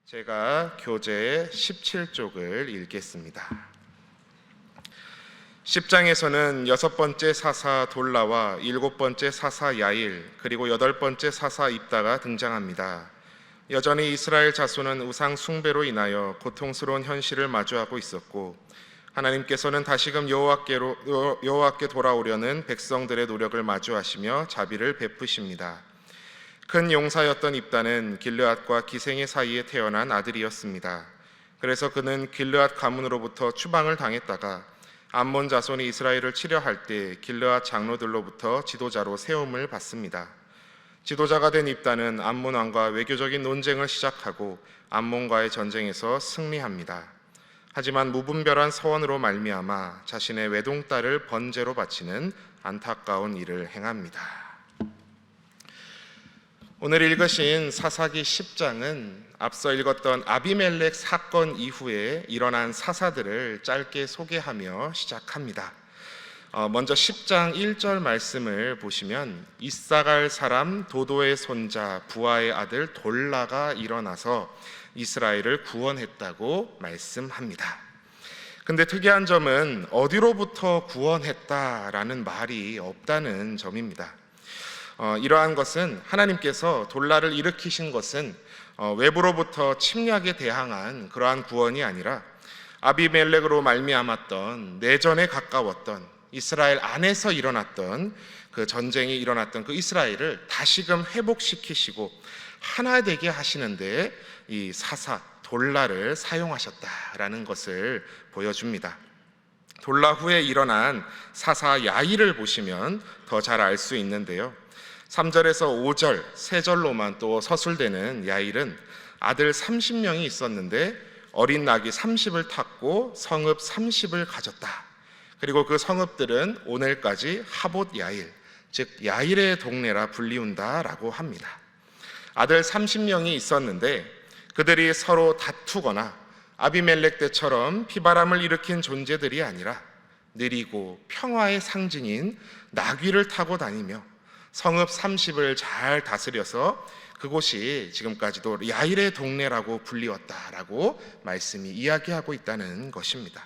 제가 교재 17쪽을 읽겠습니다. 10장에서는 6번째 사사 돌라와 7번째 사사 야일, 그리고 8번째 사사 입다가 등장합니다. 여전히 이스라엘 자손은 우상 숭배로 인하여 고통스러운 현실을 마주하고 있었고, 하나님께서는 다시금 여호와께 돌아오려는 백성들의 노력을 마주하시며 자비를 베푸십니다. 큰 용사였던 입다는 길르앗과 기생의 사이에 태어난 아들이었습니다. 그래서 그는 길르앗 가문으로부터 추방을 당했다가 암몬 자손이 이스라엘을 치려할 때 길르앗 장로들로부터 지도자로 세움을 받습니다. 지도자가 된 입다는 암몬 왕과 외교적인 논쟁을 시작하고 암몬과의 전쟁에서 승리합니다. 하지만 무분별한 서원으로 말미암아 자신의 외동딸을 번제로 바치는 안타까운 일을 행합니다. 오늘 읽으신 사사기 10장은 앞서 읽었던 아비멜렉 사건 이후에 일어난 사사들을 짧게 소개하며 시작합니다. 먼저 10장 1절 말씀을 보시면 이사갈 사람 도도의 손자 부하의 아들 돌라가 일어나서 이스라엘을 구원했다고 말씀합니다. 근데 특이한 점은 어디로부터 구원했다라는 말이 없다는 점입니다. 이러한 것은 하나님께서 돌라를 일으키신 것은 외부로부터 침략에 대항한 그러한 구원이 아니라 아비멜렉으로 말미암았던 내전에 가까웠던 이스라엘 안에서 일어났던 그 전쟁이 일어났던 그 이스라엘을 다시금 회복시키시고 하나 되게 하시는데 이 사사 돌라를 사용하셨다라는 것을 보여줍니다. 돌라 후에 일어난 사사 야일을 보시면 더 잘 알 수 있는데요. 3절에서 5절, 3절로만 또 서술되는 야일은 아들 30명이 있었는데 어린 낙이 30을 탔고 성읍 30을 가졌다. 그리고 그 성읍들은 오늘까지 하봇 야일, 즉 야일의 동네라 불리운다라고 합니다. 아들 30명이 있었는데 그들이 서로 다투거나 아비멜렉 때처럼 피바람을 일으킨 존재들이 아니라 느리고 평화의 상징인 나귀를 타고 다니며 성읍 30을 잘 다스려서 그곳이 지금까지도 야일의 동네라고 불리웠다라고 말씀이 이야기하고 있다는 것입니다.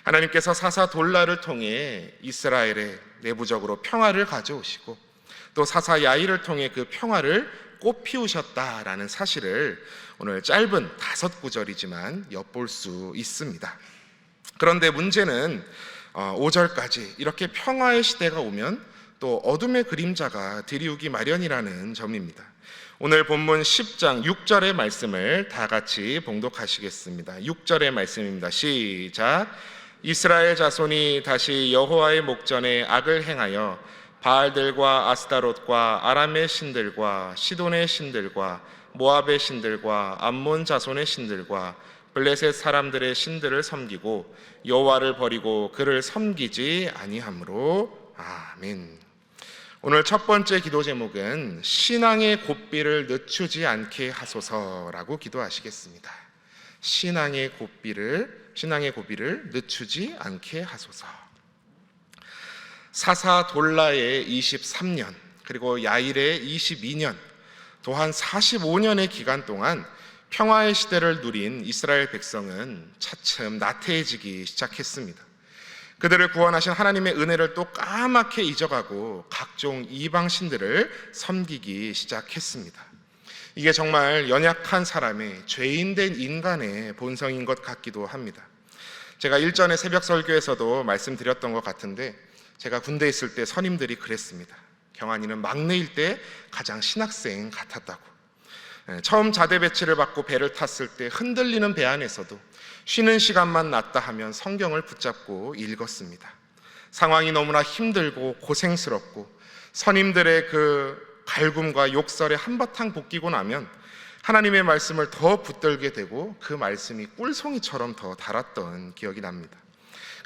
하나님께서 사사 돌라를 통해 이스라엘에 내부적으로 평화를 가져오시고 또 사사 야일을 통해 그 평화를 꽃피우셨다라는 사실을 오늘 짧은 5구절이지만 엿볼 수 있습니다. 그런데 문제는 5절까지 이렇게 평화의 시대가 오면 또 어둠의 그림자가 드리우기 마련이라는 점입니다. 오늘 본문 10장 6절의 말씀을 다 같이 봉독하시겠습니다. 6절의 말씀입니다. 시작. 이스라엘 자손이 다시 여호와의 목전에 악을 행하여 바알들과 아스타롯과 아람의 신들과 시돈의 신들과 모압의 신들과 암몬 자손의 신들과 블레셋 사람들의 신들을 섬기고 여호와를 버리고 그를 섬기지 아니하므로. 아멘. 오늘 첫 번째 기도 제목은 신앙의 고삐를 늦추지 않게 하소서라고 기도하시겠습니다. 신앙의 고삐를 늦추지 않게 하소서. 사사 돌라의 23년 그리고 야일의 22년 또한 45년의 기간 동안 평화의 시대를 누린 이스라엘 백성은 차츰 나태해지기 시작했습니다. 그들을 구원하신 하나님의 은혜를 또 까맣게 잊어가고 각종 이방신들을 섬기기 시작했습니다. 이게 정말 연약한 사람의 죄인된 인간의 본성인 것 같기도 합니다. 제가 일전에 새벽 설교에서도 말씀드렸던 것 같은데 제가 군대에 있을 때 선임들이 그랬습니다. 경환이는 막내일 때 가장 신학생 같았다고. 처음 자대 배치를 받고 배를 탔을 때 흔들리는 배 안에서도 쉬는 시간만 났다 하면 성경을 붙잡고 읽었습니다. 상황이 너무나 힘들고 고생스럽고 선임들의 그 갈굼과 욕설에 한바탕 볶이고 나면 하나님의 말씀을 더 붙들게 되고 그 말씀이 꿀송이처럼 더 달았던 기억이 납니다.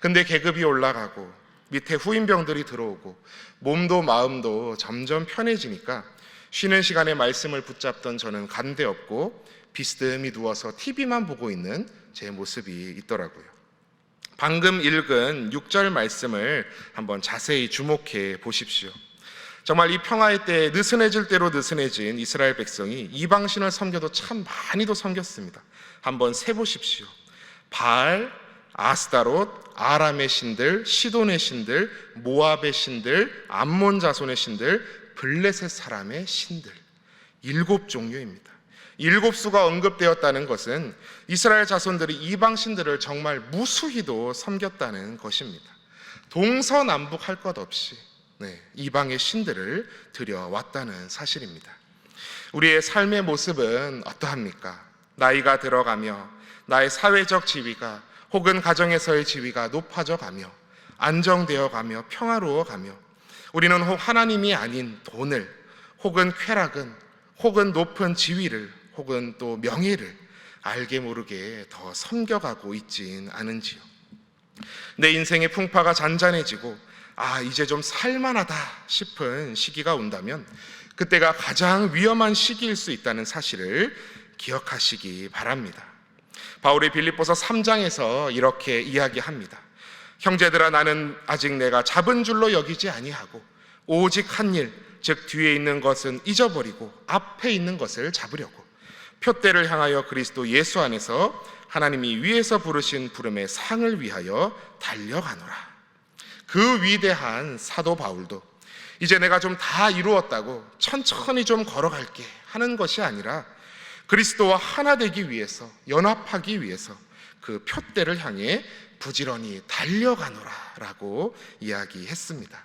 근데 계급이 올라가고 밑에 후임병들이 들어오고 몸도 마음도 점점 편해지니까 쉬는 시간에 말씀을 붙잡던 저는 간데없고 비스듬히 누워서 TV만 보고 있는 제 모습이 있더라고요. 방금 읽은 6절 말씀을 한번 자세히 주목해 보십시오. 정말 이 평화의 때에 느슨해질 대로 느슨해진 이스라엘 백성이 이방신을 섬겨도 참 많이도 섬겼습니다. 한번 세보십시오. 바알, 아스다롯, 아람의 신들, 시돈의 신들, 모압의 신들, 암몬 자손의 신들, 블레셋 사람의 신들, 7종류입니다. 7수가 언급되었다는 것은 이스라엘 자손들이 이방 신들을 정말 무수히도 섬겼다는 것입니다. 동서남북 할 것 없이 이방의 신들을 들여왔다는 사실입니다. 우리의 삶의 모습은 어떠합니까? 나이가 들어가며 나의 사회적 지위가 혹은 가정에서의 지위가 높아져 가며 안정되어 가며 평화로워 가며 우리는 하나님이 아닌 돈을 혹은 쾌락은 혹은 높은 지위를 혹은 또 명예를 알게 모르게 더 섬겨가고 있진 않은지요. 내 인생의 풍파가 잔잔해지고 이제 좀 살만하다 싶은 시기가 온다면 그때가 가장 위험한 시기일 수 있다는 사실을 기억하시기 바랍니다. 바울이 빌립보서 3장에서 이렇게 이야기합니다. 형제들아, 나는 아직 내가 잡은 줄로 여기지 아니하고 오직 한 일, 즉 뒤에 있는 것은 잊어버리고 앞에 있는 것을 잡으려고 표대를 향하여 그리스도 예수 안에서 하나님이 위에서 부르신 부름의 상을 위하여 달려가노라. 그 위대한 사도 바울도 이제 내가 좀 다 이루었다고 천천히 좀 걸어갈게 하는 것이 아니라 그리스도와 하나 되기 위해서, 연합하기 위해서 그 표대를 향해 부지런히 달려가노라라고 이야기했습니다.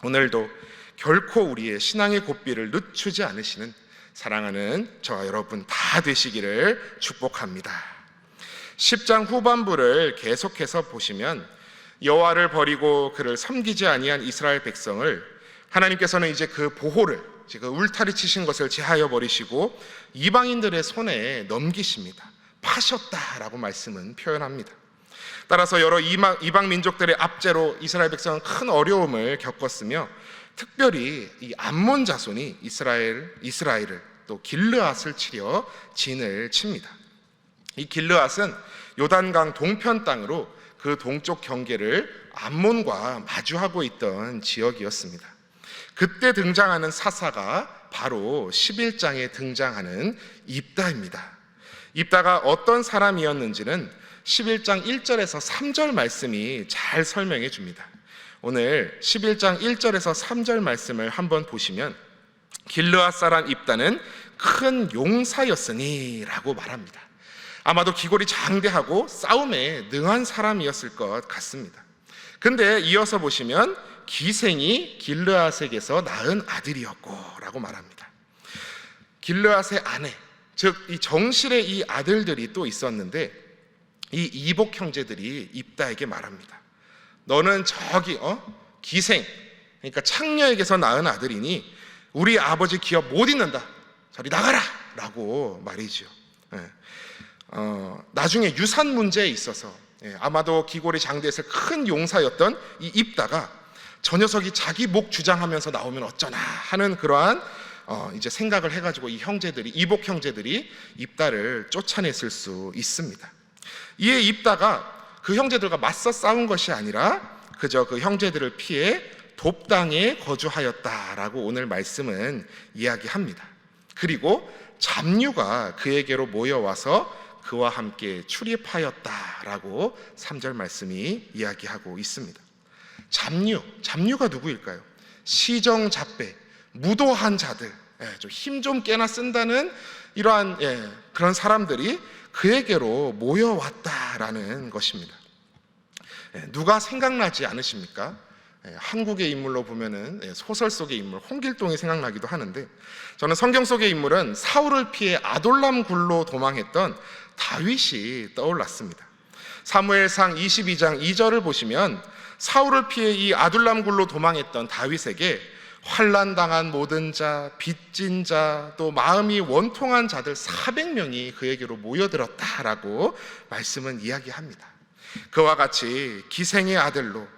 오늘도 결코 우리의 신앙의 고삐를 늦추지 않으시는 사랑하는 저와 여러분 다 되시기를 축복합니다. 10장 후반부를 계속해서 보시면 여호와를 버리고 그를 섬기지 아니한 이스라엘 백성을 하나님께서는 이제 그 보호를, 그 울타리 치신 것을 제하여 버리시고 이방인들의 손에 넘기십니다. 파셨다라고 말씀은 표현합니다. 따라서 여러 이방 민족들의 압제로 이스라엘 백성은 큰 어려움을 겪었으며 특별히 이 암몬 자손이 이스라엘을 또 길르앗을 치려 진을 칩니다. 이 길르앗은 요단강 동편 땅으로 그 동쪽 경계를 암몬과 마주하고 있던 지역이었습니다. 그때 등장하는 사사가 바로 11장에 등장하는 입다입니다. 입다가 어떤 사람이었는지는 11장 1절에서 3절 말씀이 잘 설명해 줍니다. 오늘 11장 1절에서 3절 말씀을 한번 보시면 길르앗 사람 입다는 큰 용사였으니 라고 말합니다. 아마도 기골이 장대하고 싸움에 능한 사람이었을 것 같습니다. 근데 이어서 보시면 기생이 길르앗에게서 낳은 아들이었고 라고 말합니다. 길르앗의 아내, 즉 이 정실의 이 아들들이 또 있었는데 이 이복 형제들이 입다에게 말합니다. 너는 저기 기생, 그러니까 창녀에게서 낳은 아들이니 우리 아버지 기업 못 잇는다. 저리 나가라 라고 말이죠. 나중에 유산 문제에 있어서 아마도 기골이 장대에서 큰 용사였던 이 입다가 저 녀석이 자기 목 주장하면서 나오면 어쩌나 하는 그러한 이제 생각을 해가지고 이 형제들이, 이복 형제들이 입다를 쫓아냈을 수 있습니다. 이에 입다가 그 형제들과 맞서 싸운 것이 아니라 그저 그 형제들을 피해 돕당에 거주하였다라고 오늘 말씀은 이야기합니다. 그리고 잡류가 그에게로 모여와서 그와 함께 출입하였다라고 3절 말씀이 이야기하고 있습니다. 잡류가 누구일까요? 시정잡배, 무도한 자들, 좀 힘 좀 깨나 쓴다는 이러한 그런 사람들이 그에게로 모여왔다라는 것입니다. 누가 생각나지 않으십니까? 한국의 인물로 보면은 소설 속의 인물 홍길동이 생각나기도 하는데, 저는 성경 속의 인물은 사울을 피해 아돌람 굴로 도망했던 다윗이 떠올랐습니다. 사무엘상 22장 2절을 보시면 사울을 피해 이 아둘람 굴로 도망했던 다윗에게 환난당한 모든 자, 빚진 자, 또 마음이 원통한 자들 400명이 그에게로 모여들었다라고 말씀은 이야기합니다. 그와 같이 기생의 아들로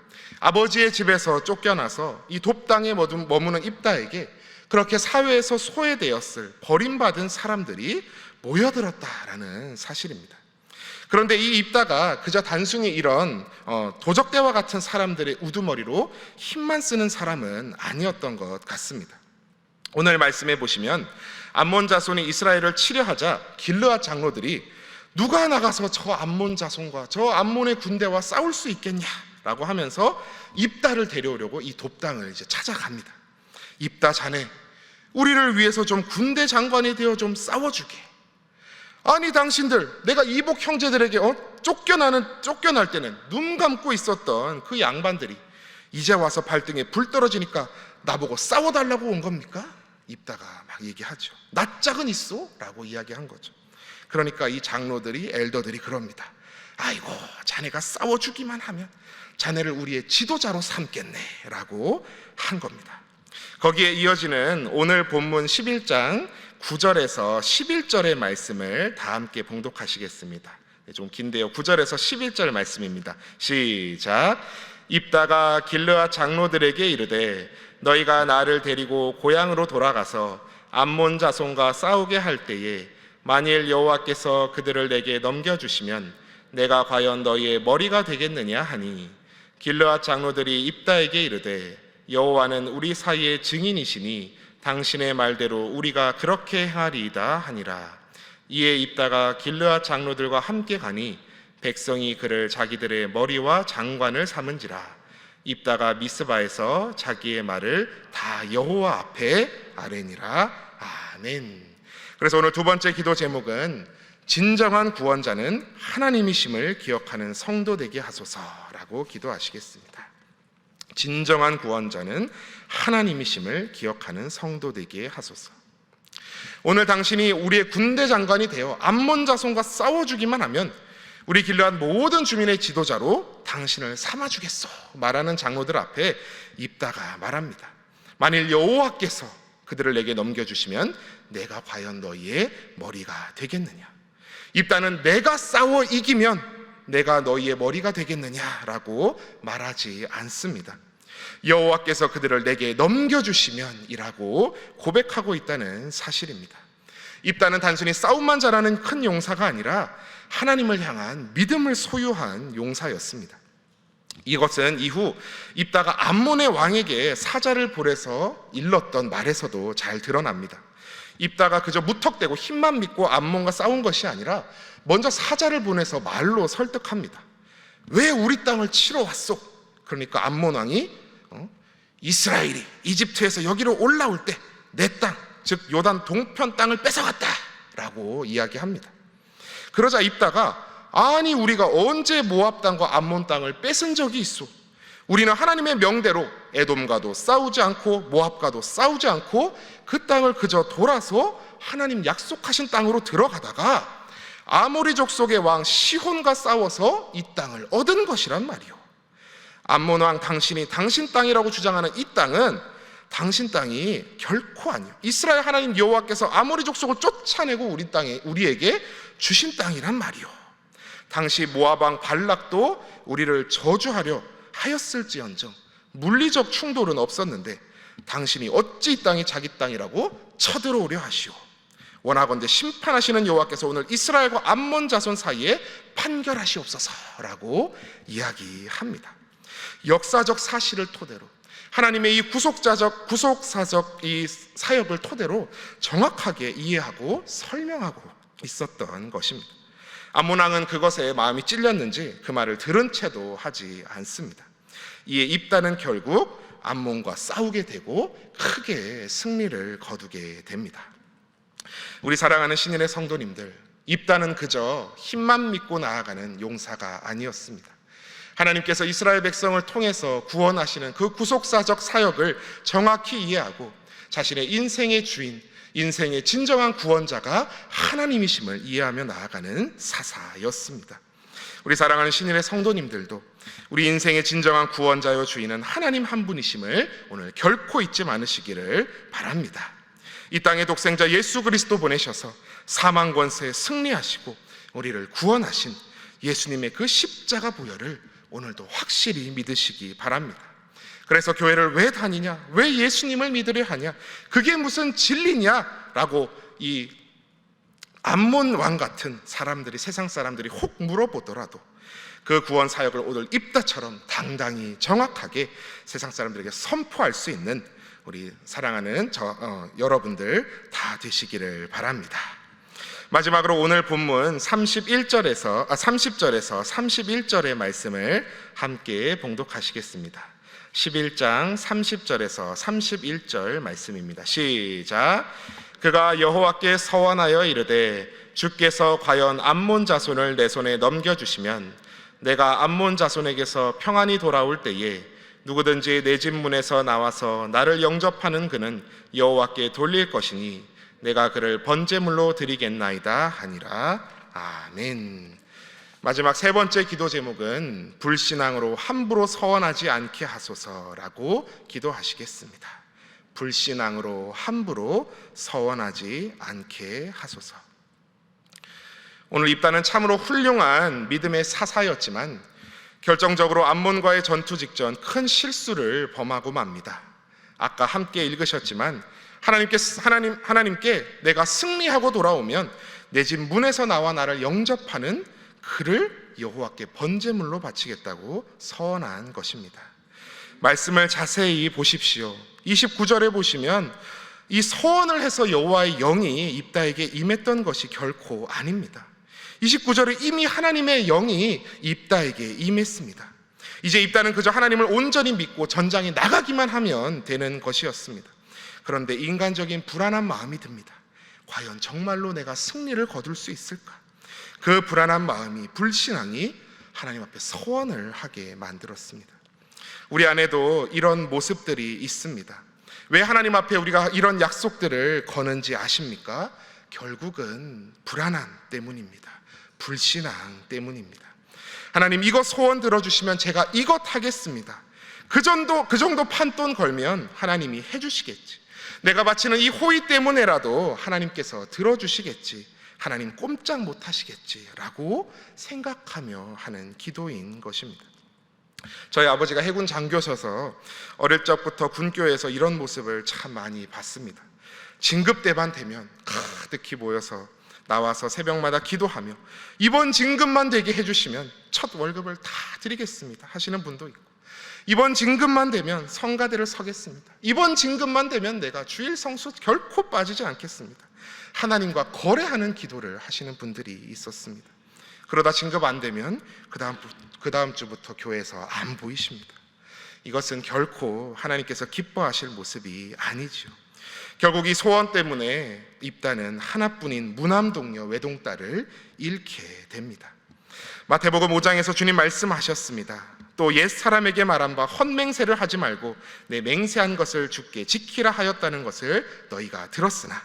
아버지의 집에서 쫓겨나서 이 돕당에 머무는 입다에게 그렇게 사회에서 소외되었을, 버림받은 사람들이 모여들었다라는 사실입니다. 그런데 이 입다가 그저 단순히 이런 도적대와 같은 사람들의 우두머리로 힘만 쓰는 사람은 아니었던 것 같습니다. 오늘 말씀해 보시면 암몬 자손이 이스라엘을 치려하자 길르앗 장로들이 누가 나가서 저 암몬 자손과 저 암몬의 군대와 싸울 수 있겠냐라고 하면서 입다를 데려오려고 이 돕당을 이제 찾아갑니다. 입다 자네, 우리를 위해서 좀 군대 장관이 되어 좀 싸워주게. 아니 당신들, 내가 이복 형제들에게 쫓겨날 때는 눈 감고 있었던 그 양반들이 이제 와서 발등에 불 떨어지니까 나보고 싸워달라고 온 겁니까? 입다가 막 얘기하죠. 낯짝은 있어? 라고 이야기한 거죠. 그러니까 이 장로들이, 엘더들이 그럽니다. 아이고, 자네가 싸워주기만 하면 자네를 우리의 지도자로 삼겠네 라고 한 겁니다. 거기에 이어지는 오늘 본문 11장 9절에서 11절의 말씀을 다 함께 봉독하시겠습니다. 좀 긴데요. 9절에서 11절 말씀입니다. 시작. 입다가 길르앗 장로들에게 이르되 너희가 나를 데리고 고향으로 돌아가서 암몬 자손과 싸우게 할 때에 만일 여호와께서 그들을 내게 넘겨주시면 내가 과연 너희의 머리가 되겠느냐 하니 길르앗 장로들이 입다에게 이르되 여호와는 우리 사이의 증인이시니 당신의 말대로 우리가 그렇게 행하리이다 하니라. 이에 입다가 길르앗 장로들과 함께 가니 백성이 그를 자기들의 머리와 장관을 삼은지라. 입다가 미스바에서 자기의 말을 다 여호와 앞에 아뢰니라. 아멘. 그래서 오늘 두 번째 기도 제목은 진정한 구원자는 하나님이심을 기억하는 성도 되게 하소서라고 기도하시겠습니다. 진정한 구원자는 하나님이심을 기억하는 성도 되게 하소서. 오늘 당신이 우리의 군대 장관이 되어 암몬 자손과 싸워주기만 하면 우리 길르앗 모든 주민의 지도자로 당신을 삼아주겠소 말하는 장로들 앞에 입다가 말합니다. 만일 여호와께서 그들을 내게 넘겨주시면 내가 과연 너희의 머리가 되겠느냐. 입다는 내가 싸워 이기면 내가 너희의 머리가 되겠느냐라고 말하지 않습니다. 여호와께서 그들을 내게 넘겨주시면 이라고 고백하고 있다는 사실입니다. 입다는 단순히 싸움만 잘하는 큰 용사가 아니라 하나님을 향한 믿음을 소유한 용사였습니다. 이것은 이후 입다가 암몬의 왕에게 사자를 보내서 일렀던 말에서도 잘 드러납니다. 입다가 그저 무턱대고 힘만 믿고 암몬과 싸운 것이 아니라 먼저 사자를 보내서 말로 설득합니다. 왜 우리 땅을 치러 왔소? 그러니까 암몬 왕이 이스라엘이 이집트에서 여기로 올라올 때 내 땅, 즉 요단 동편 땅을 뺏어갔다 라고 이야기합니다. 그러자 입다가 아니 우리가 언제 모압 땅과 암몬 땅을 뺏은 적이 있어? 우리는 하나님의 명대로 에돔과도 싸우지 않고 모압과도 싸우지 않고 그 땅을 그저 돌아서 하나님 약속하신 땅으로 들어가다가 아모리 족속의 왕 시혼과 싸워서 이 땅을 얻은 것이란 말이요. 암몬 왕 당신이 당신 땅이라고 주장하는 이 땅은 당신 땅이 결코 아니요. 이스라엘 하나님 여호와께서 아모리 족속을 쫓아내고 우리에게 주신 땅이란 말이요. 당시 모압 왕 발락도 우리를 저주하려 하였을지언정 물리적 충돌은 없었는데 당신이 어찌 이 땅이 자기 땅이라고 쳐들어오려 하시오. 원하건대 심판하시는 여호와께서 오늘 이스라엘과 암몬 자손 사이에 판결하시옵소서라고 이야기합니다. 역사적 사실을 토대로 하나님의 이 구속사적 이 사역을 토대로 정확하게 이해하고 설명하고 있었던 것입니다. 암몬 왕은 그것에 마음이 찔렸는지 그 말을 들은 채도 하지 않습니다. 이에 입다는 결국 암몬과 싸우게 되고 크게 승리를 거두게 됩니다. 우리 사랑하는 신인의 성도님들, 입다는 그저 힘만 믿고 나아가는 용사가 아니었습니다. 하나님께서 이스라엘 백성을 통해서 구원하시는 그 구속사적 사역을 정확히 이해하고 자신의 인생의 주인, 인생의 진정한 구원자가 하나님이심을 이해하며 나아가는 사사였습니다. 우리 사랑하는 신인의 성도님들도 우리 인생의 진정한 구원자요 주인은 하나님 한 분이심을 오늘 결코 잊지 않으시기를 바랍니다. 이 땅의 독생자 예수 그리스도 보내셔서 사망 권세에 승리하시고 우리를 구원하신 예수님의 그 십자가 보혈을 오늘도 확실히 믿으시기 바랍니다. 그래서 교회를 왜 다니냐? 왜 예수님을 믿으려 하냐? 그게 무슨 진리냐? 라고 이 암몬 왕 같은 사람들이, 세상 사람들이 혹 물어보더라도 그 구원 사역을 오늘 입다처럼 당당히 정확하게 세상 사람들에게 선포할 수 있는 우리 사랑하는 여러분들 다 되시기를 바랍니다. 마지막으로 오늘 본문 30절에서 31절의 말씀을 함께 봉독하시겠습니다. 11장 30절에서 31절 말씀입니다. 시작. 그가 여호와께 서원하여 이르되 주께서 과연 암몬 자손을 내 손에 넘겨주시면 내가 암몬 자손에게서 평안히 돌아올 때에 누구든지 내 집 문에서 나와서 나를 영접하는 그는 여호와께 돌릴 것이니 내가 그를 번제물로 드리겠나이다 하니라. 아멘. 마지막 세 번째 기도 제목은 불신앙으로 함부로 서원하지 않게 하소서라고 기도하시겠습니다. 불신앙으로 함부로 서원하지 않게 하소서. 오늘 입다는 참으로 훌륭한 믿음의 사사였지만 결정적으로 암몬과의 전투 직전 큰 실수를 범하고 맙니다. 아까 함께 읽으셨지만 하나님께 내가 승리하고 돌아오면 내 집 문에서 나와 나를 영접하는 그를 여호와께 번제물로 바치겠다고 서원한 것입니다. 말씀을 자세히 보십시오. 29절에 보시면 이 서원을 해서 여호와의 영이 입다에게 임했던 것이 결코 아닙니다. 29절에 이미 하나님의 영이 입다에게 임했습니다. 이제 입다는 그저 하나님을 온전히 믿고 전장에 나가기만 하면 되는 것이었습니다. 그런데 인간적인 불안한 마음이 듭니다. 과연 정말로 내가 승리를 거둘 수 있을까? 그 불안한 마음이, 불신앙이 하나님 앞에 서원을 하게 만들었습니다. 우리 안에도 이런 모습들이 있습니다. 왜 하나님 앞에 우리가 이런 약속들을 거는지 아십니까? 결국은 불안함 때문입니다. 불신앙 때문입니다. 하나님, 이거 소원 들어주시면 제가 이것 하겠습니다. 그 정도 판돈 걸면 하나님이 해주시겠지. 내가 바치는 이 호의 때문에라도 하나님께서 들어주시겠지. 하나님 꼼짝 못하시겠지 라고 생각하며 하는 기도인 것입니다. 저희 아버지가 해군 장교셔서 어릴 적부터 군교에서 이런 모습을 참 많이 봤습니다. 진급대반 되면 가득히 모여서 나와서 새벽마다 기도하며 이번 진급만 되게 해주시면 첫 월급을 다 드리겠습니다 하시는 분도 있고, 이번 진급만 되면 성가대를 서겠습니다. 이번 진급만 되면 내가 주일 성수 결코 빠지지 않겠습니다. 하나님과 거래하는 기도를 하시는 분들이 있었습니다. 그러다 진급 안 되면 그 다음 주부터 교회에서 안 보이십니다. 이것은 결코 하나님께서 기뻐하실 모습이 아니죠. 결국 이 소원 때문에 입다는 하나뿐인 무남동녀 외동딸을 잃게 됩니다. 마태복음 5장에서 주님 말씀하셨습니다. 또 옛사람에게 말한 바 헛맹세를 하지 말고 내 맹세한 것을 주께 지키라 하였다는 것을 너희가 들었으나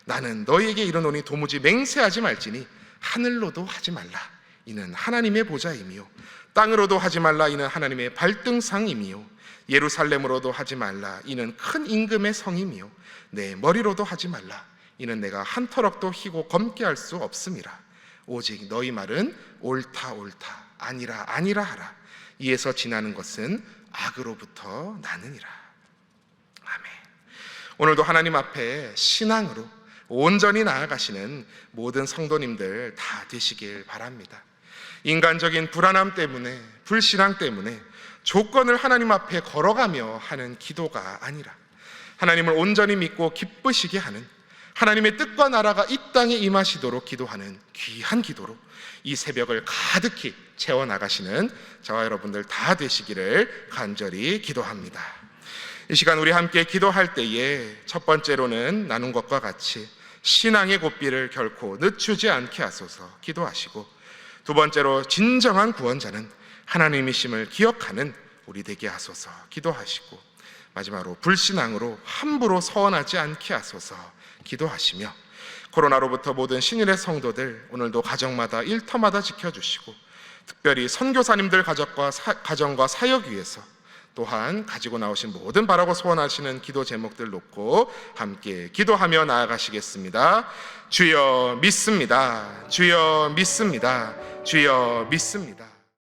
나는 너희에게 이르노니 도무지 맹세하지 말지니 하늘로도 하지 말라 이는 하나님의 보좌이며 땅으로도 하지 말라 이는 하나님의 발등상이며 예루살렘으로도 하지 말라 이는 큰 임금의 성이며 내 머리로도 하지 말라 이는 내가 한 터럭도 희고 검게 할 수 없음이라. 오직 너희 말은 옳다 옳다 아니라 아니라 하라. 이에서 지나는 것은 악으로부터 나느니라. 아멘. 오늘도 하나님 앞에 신앙으로 온전히 나아가시는 모든 성도님들 다 되시길 바랍니다. 인간적인 불안함 때문에, 불신앙 때문에 조건을 하나님 앞에 걸어가며 하는 기도가 아니라 하나님을 온전히 믿고 기쁘시게 하는, 하나님의 뜻과 나라가 이 땅에 임하시도록 기도하는 귀한 기도로 이 새벽을 가득히 채워나가시는 저와 여러분들 다 되시기를 간절히 기도합니다. 이 시간 우리 함께 기도할 때에 첫 번째로는 나눈 것과 같이 신앙의 고삐를 결코 늦추지 않게 하소서 기도하시고, 두 번째로 진정한 구원자는 하나님이심을 기억하는 우리 되게 하소서 기도하시고, 마지막으로 불신앙으로 함부로 서원하지 않게 하소서 기도하시며, 코로나로부터 모든 신일의 성도들 오늘도 가정마다 일터마다 지켜주시고, 특별히 선교사님들 가정과 사역 위해서 또한 가지고 나오신 모든 바라고 소원하시는 기도 제목들 놓고 함께 기도하며 나아가시겠습니다. 주여 믿습니다. 주여 믿습니다. 주여 믿습니다.